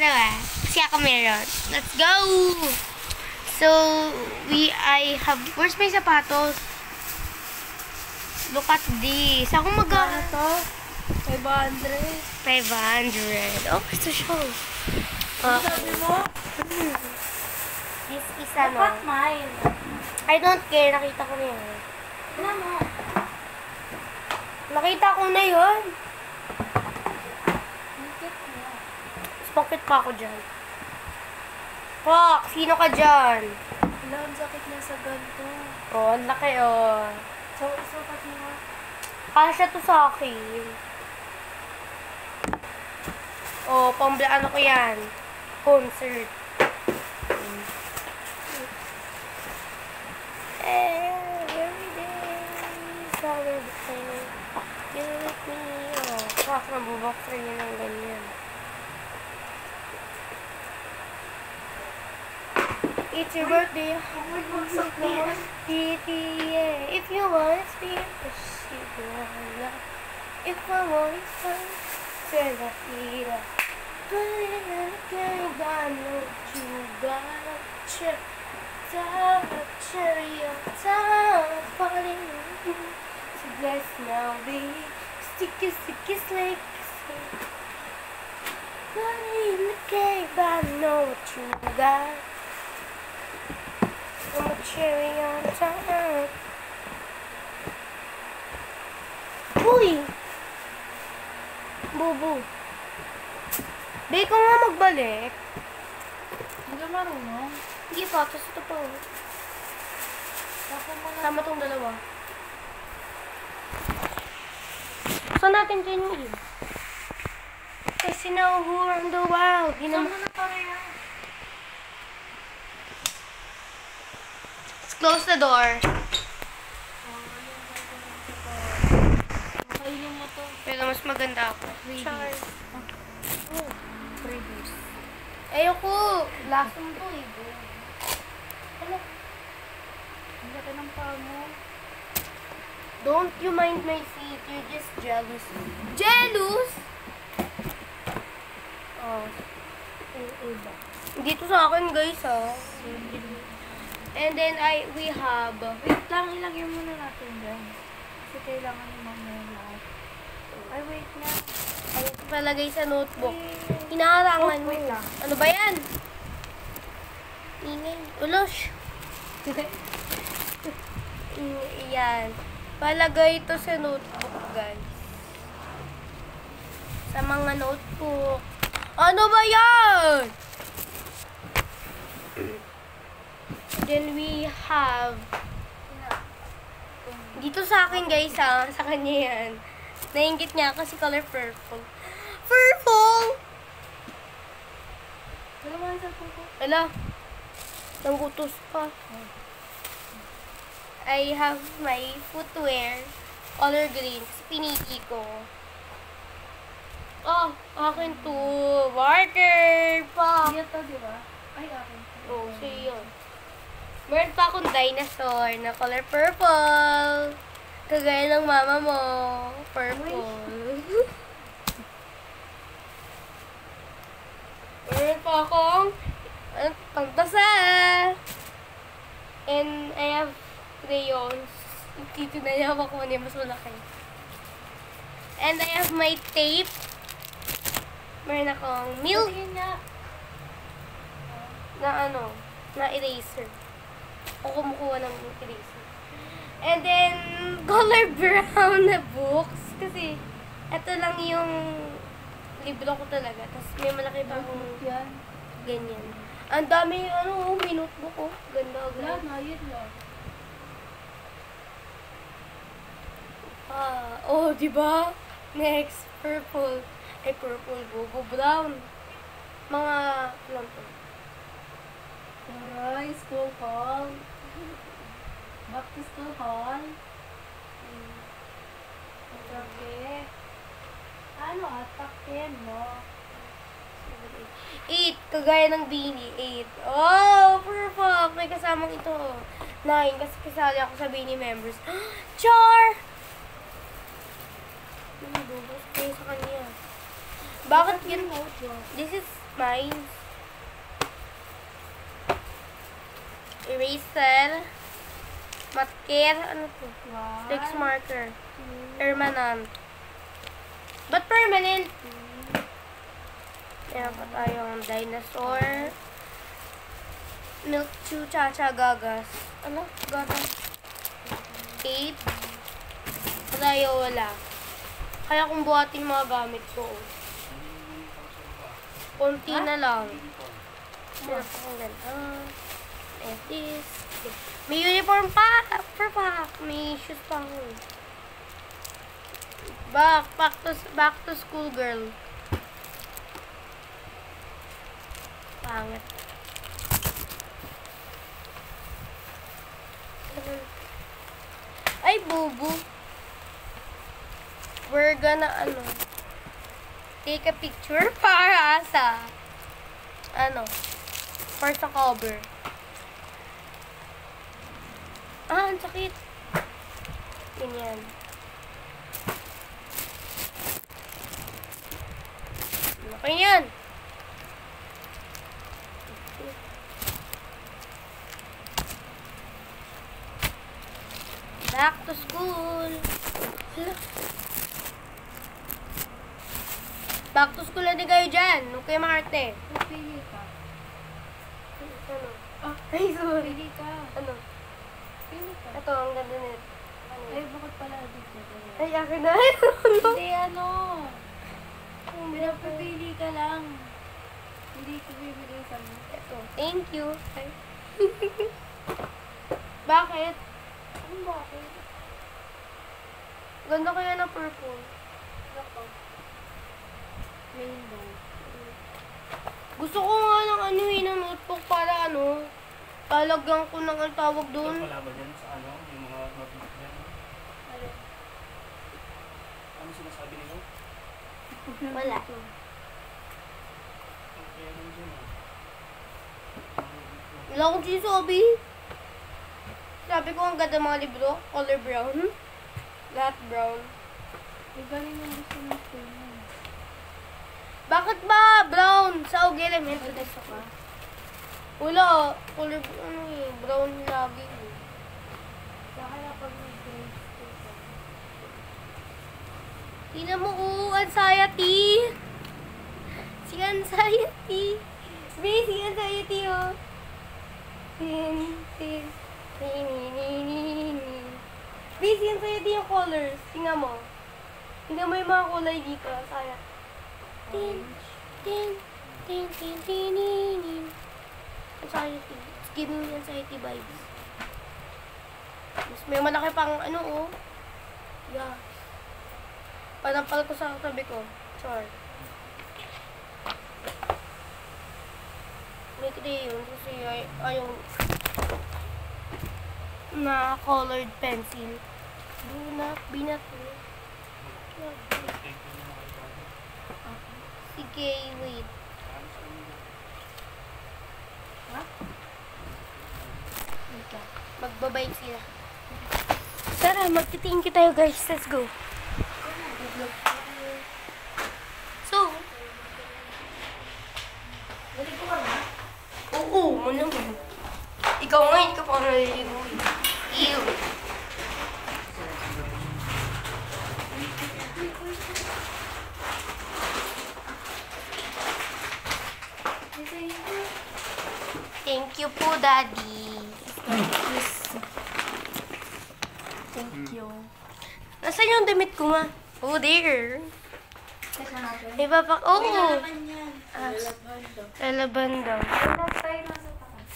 dalawa. Kasi ako meron. Let's go! So, where's my sapatos? Look at this. Ako Ano to? 500. 500. Oh, ito siya. Ano sabi mo? This is Dapat mine. I don't care. Nakita ko na yun. Ano mo? Nakita ko na yun. Bakit mo? Bakit pa ako dyan? Pak, sino ka dyan? Wala, ang sakit niya sa ganito. Oh, ang laki oh. So, isukat mo nga. Kasya to sa akin. Oh, ano ko yan? Concert. Every day, celebrate. You with me. Oh, kak, nabubakter niya ng ganyan. It's your birthday. If you want to speak, if I want to say that either. But it ain't got no you got check. Cherry on top, falling. So let's now be sticky, slick. But in the cave, I know what you got. I'm a cherry on top. Uy! Bubu. Di ko nga magbalik. Hindi ka marunong. Hindi pa, tapos ito pa. Ako mo na. Sama tong dalawa. Saan natin dyan yun? Kasi now who around the world? Saan mo na pareha? Let's close the door. Makainin mo to. Pero mas maganda ako. Char. Oh, freebies. Ayoko. Last mo to eh. Ano? Ang laki ng paa mo. Don't you mind my feet. You're just jealous. Jealous? Oh. Iba. Dito sa akin guys ah. And then we have Wait lang, ilagay muna natin dyan. Kasi kailangan ni mama yung lahat. Ay, wait na. ay palagay sa notebook. Hinaharangan mo. Wait lang. Ano ba yan? Ingay. Ulosh. Yan. Palagay ito sa notebook guys. Sa mga notebook. Ano ba yan? Then we have dito sa akin guys ha, sa kanya yan. Nainggit niya kasi color purple. Purple! Wala mo yung cellphone ko. Ala, nanggutos pa. I have my footwear, color green. Kasi pinili ko. Oh, akin to. Marker pa. Hindi ito, di ba? Ay, akin. Oh, so yun. Meron pa akong dinosaur na color purple. Kagaya ng mama mo. Purple. Meron pa akong pangtasa. And I have crayons. Dito na yung ako niya mas malaki. And I have my tape. Meron akong milk Tingin nga. na eraser. O kumukuha ng eraser. And then, color brown na books. Kasi, ito lang yung libro ko talaga. Tapos, may malaki pa akong Yan. ganyan. Ang dami, may notebook ko. Ganda, Wala ganda. na, yun lang. Diba? Next, purple. Ay, purple, bobo, brown. Mga, lang to. Aray, school hall. Back to school hall. Okay. Ano, atakin mo? 8, kagaya ng Beanie, 8. Oh, perfect! May kasamang ito. 9, kasi kasali ako sa Beanie members. Char! Bubos kayo sa kanya. Bakit yun? This is Miles. Eraser. Matkir. Ano to? Wow. Fix marker. Permanent. Ba't permanent? Meron pa tayong dinosaur. Milk Chew Chacha Gagas. Ano? Gagas. Tape. Crayola. Kaya kung buhatin mga gamit ko. Konti na lang. Meron pa kong ganito. And this. May uniform pa. Per pack. May shoes pa ako. Back to school girl. Pangit. Ay, bubu. We're gonna, take a picture para sa, for sa cover. Ang sakit. Ganyan. Okay yan. Back to school. Hala. Back to school na din kayo dyan. Huwag kayo makarte. Pili ka. Ano? Ah, Ay, sorry. pili ka. Ano? Pili ka. Ito, ang ganda nito. Ano? Ay, bakit pala dito? Ay, akin na. Hindi, ano? Pinapapili ka lang. Hindi ko bibigay sa mo. Ito. Thank you. Ay. Bakit? Ano bakit? Ganda kaya na purple. Rainbow. Gusto ko nga ng ng notebook para talagyan ko ng ang tawag doon. Wala ba dyan sa yung mga notebook dyan? Ano sinasabi nito? Wala. Okay, ano dyan Wala akong sinasabi. Sabi ko ang ganda mga libro. Color brown. Lahat brown. Galing yung gusto ng school mo. Bakit ba brown? Sa OG Elementary. Gusto ka? Wala. Color brown lagi. Kaya pag may grades ka. Tingnan mo, anxiety. Si anxiety. Si anxiety, oh. Si anxiety yung colors. Tingnan mo. Tingnan mo yung mga kulay dito. Saya. Anxiety. It's giving me anxiety vibes. Mas may malaki pang Yeah. Panampal ko sa tabi ko. Char. May crayon kasi ayaw na colored pencil. Do not be not me. Sige, wait. Ha? Wait lang. Magbabike sila. Tara, magti-thank you tayo guys. Let's go. So, naligo ka na? Oo, muna mo. Ikaw nga, hindi ka pa naliligo. Ew. Thank you po, Daddy. Thank you. Nasaan yung damit ko nga? Oh, there. Check na natin. May papak... Oo. Lalaban yan. Ah. Lalaban daw. Lalaban daw. Last tayo nasa takas.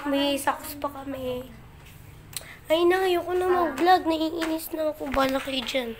May socks pa kami. Ay na, ayoko na mag-vlog. Naiinis na ako. Bala kayo dyan.